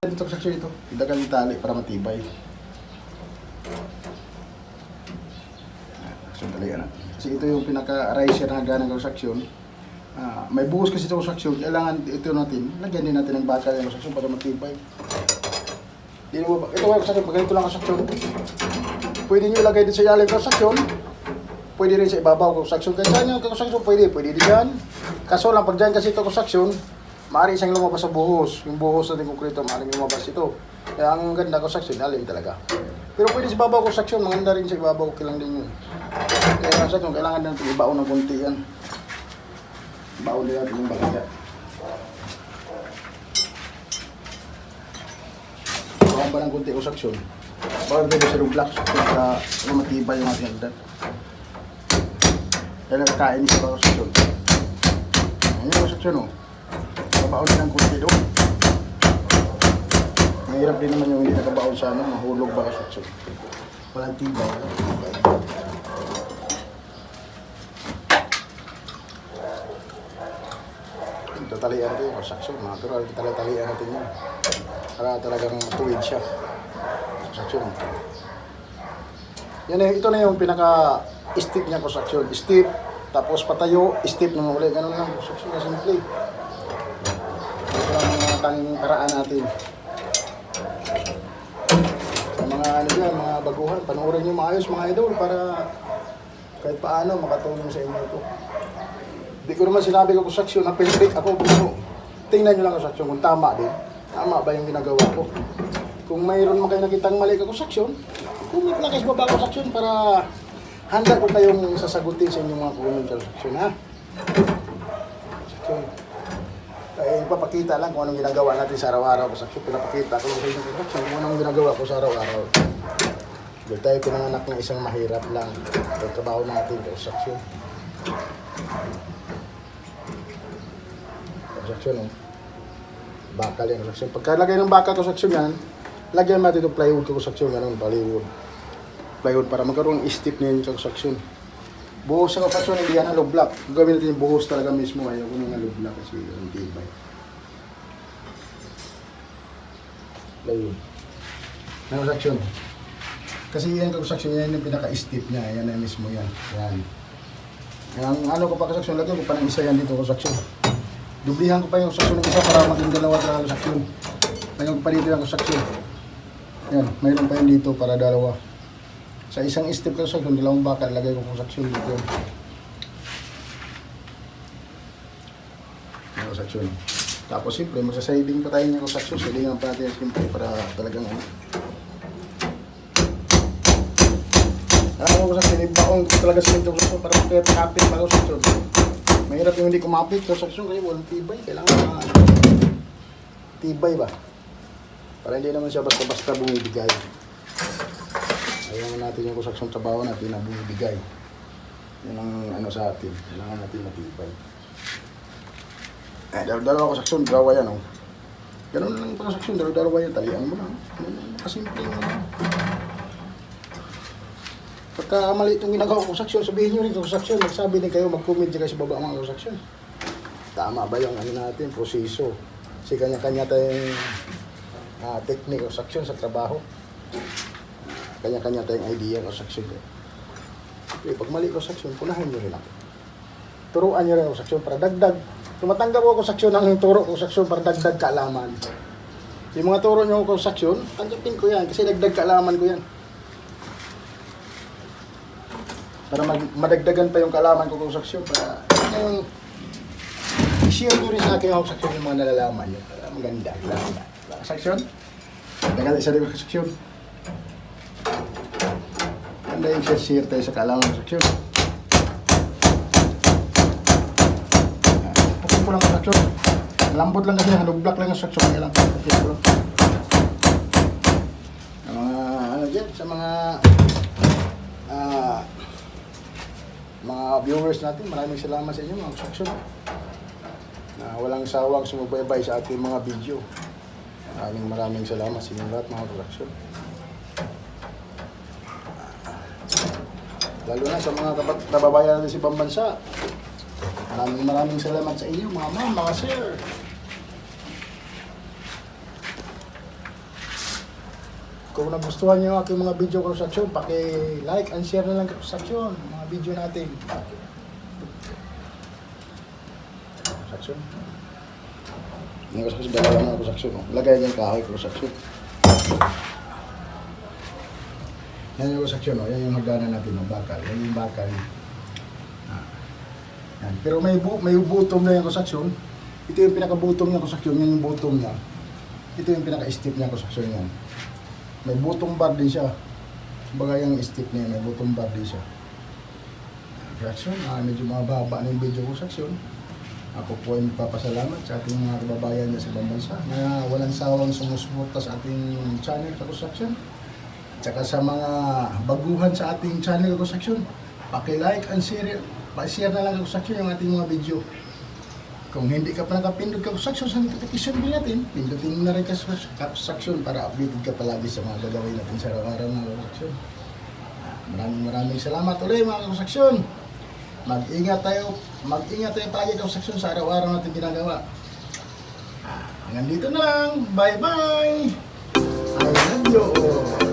Ito construction ito, idagan yung tali para matibay. So, talian na. Kasi ito yung pinaka-riser na ganang construction. May buhos kasi ito construction, kailangan ito natin, lagyan din natin ng bakal yung construction para matibay. Ito yung construction, pag ganito lang construction, pwede nyo ilagay din sa ilalim construction, pwede rin sa ibabaw construction. Kaya saan yung construction pwede din dyan. Kaso lang, pag dyan kasi ito construction, maaari isang lumabas sa buhos. Yung buhos natin konkreto, maaari lumabas ito. Kaya ang ganda construction, ilalim talaga. Pero pwede sa ibabaw construction, maganda rin sa ibabaw, okay lang din yun. Kaya construction, kailangan natin ibaon ng konti yan. Baon din natin yung bagaya. Baon pa ng konti construction. Baon pwede sa block para matibay yung ating agdan. Kaya nagkain niya sa construction. Ayan yung construction o. Baon din ng konti doon. Mahirap din naman yung hindi nakabaon sa mahulog ba construction. Walang tibay. Tatalian natin yung construction, natural, talian natin yun para talagang matuwid siya construction. Yan, ito na yung pinaka steep niya construction, steep, tapos patayo, steep naman ulit, ganun lang construction na simple. Ito lang mga tanging paraan natin sa mga ano dyan, mga baguhan, panoorin nyo maayos mga idol para kahit paano makatulong sa inyo ito. Hindi ko naman sinabi ko construction na perfect ako, pero tingnan nyo lang construction kung tama din. Tama ba yung ginagawa ko? Kung mayroon man kayo nakitang mali ka construction, comment lang kayo sa baba construction para handa ko kayong sasagutin sa inyong mga comment construction, ha? Construction. Kaya ipapakita lang kung anong ginagawa natin sa araw-araw construction. Pinapakita ko lang sa inyong construction kung anong ginagawa ko sa araw-araw. Hindi tayo pinanganak na isang mahirap lang. Ito trabaho natin construction. Construction, oh. Bakal yan, construction. Pagkalagay ng bakal construction yan, lagyan natin itong plywood construction, ganun, plywood para magkaroon ng steep na yung construction. Buhos sa construction, hindi yan hollow block. Gagawin natin yung buhos talaga mismo, ayaw ko ng hollow block kasi yung tibay. Plywood. Na construction. Kasi yan construction, yan yung pinaka-steep niya, yan na mismo yan. Yan. Ang ano ko pa construction, lagyan ko pa ng isa yan dito construction. Dublihan ko pa yung construction ng isa para maging dalawa talaga construction. Lagyan ko pa dito yung construction. Yan, mayroon pa yun dito para dalawa. Sa isang step construction, dalawang bakal, lagay ko construction dito. Construction. Tapos siyempre, magsasiding pa tayo ng construction. Sidingan pa natin siyempre para talagang ano. Alam mo construction, ibaong ko talaga sa construction para kapit pa construction. Mahirap yung hindi kumapit construction kasi walang tibay. Kailangan tibay ba? Para hindi naman siya basta-basta bumibigay. Ayaw natin yung construction trabaho natin na bumibigay. Yan ang ano sa atin. Kailangan natin matibay. Dalawa construction, dalawa yan. Oh. Ganun lang yung construction, dalawa yan. Talian mo lang. Kasimple mo lang. Pagka mali itong ginagawa ko construction, sabihin nyo rin construction. Magsabi din kayo, mag-comment dyan kayo sa baba mga construction. Tama ba yung ano natin, proseso? Kasi kanya-kanya tayong technique construction sa trabaho. Kanya-kanya tayong idea construction. Okay, pag mali construction, punahin nyo rin ako. Turuan nyo rin construction para dagdag. Tumatanggap ko construction ng turo construction para dagdag kaalaman. Yung mga turo nyo construction, tanggapin ko yan kasi dagdag kaalaman ko yan. Para madagdagan pa yung kaalaman ko construction para yung i-share ko rin sa akin yung construction yung mga nalalaman yun para maganda construction maganda isa rin construction maganda yung share tayo sa kaalaman construction pukul ko lang construction lambot lang kasi hollow block lang yung construction kaya lang ano dyan sa mga viewers natin, maraming salamat sa inyo mga construction na walang sawang sumubaybay sa ating mga video. Maraming salamat sa inyo lahat mga construction. Lalo na sa mga kababayan natin sa ibang bansa. Maraming salamat sa inyo mga ma'am, mga sir. kung nagustuhan niyo ang aking mga video construction, paki-like and share na lang construction, mga video natin. Construction. Yung construction, dalawa na construction. Lagay niyo yung kahoy construction. Yan yung construction, yan yung hagdanan natin ng bakal. Yan yung bakal. Yan. Pero may bottom na yung construction. Ito yung pinaka-bottom niya construction, yan yung bottom niya. Ito yung pinaka-steep niya construction yan. May bottom bar din siya. Baga yung steep niya, may bottom bar din siya. Construction, medyo mababa na yung video construction. Ako po ay magpapasalamat sa ating mga kababayan sa ibang bansa na walang sawang sumusuporta sa ating channel construction. Tsaka sa mga baguhan sa ating channel construction, paki-like and share, pa-share na lang construction yung ating mga video. Kung hindi ka pa nakapindot ka construction sa notification bell natin, pindutin mo na rin ka construction para updated ka palagi sa mga gagawin natin sa araw-araw ng construction. Maraming salamat ulit mga construction. Mag-ingat tayo palagi construction sa araw-araw natin ginagawa. Hanggang dito na lang. Bye-bye! I love you!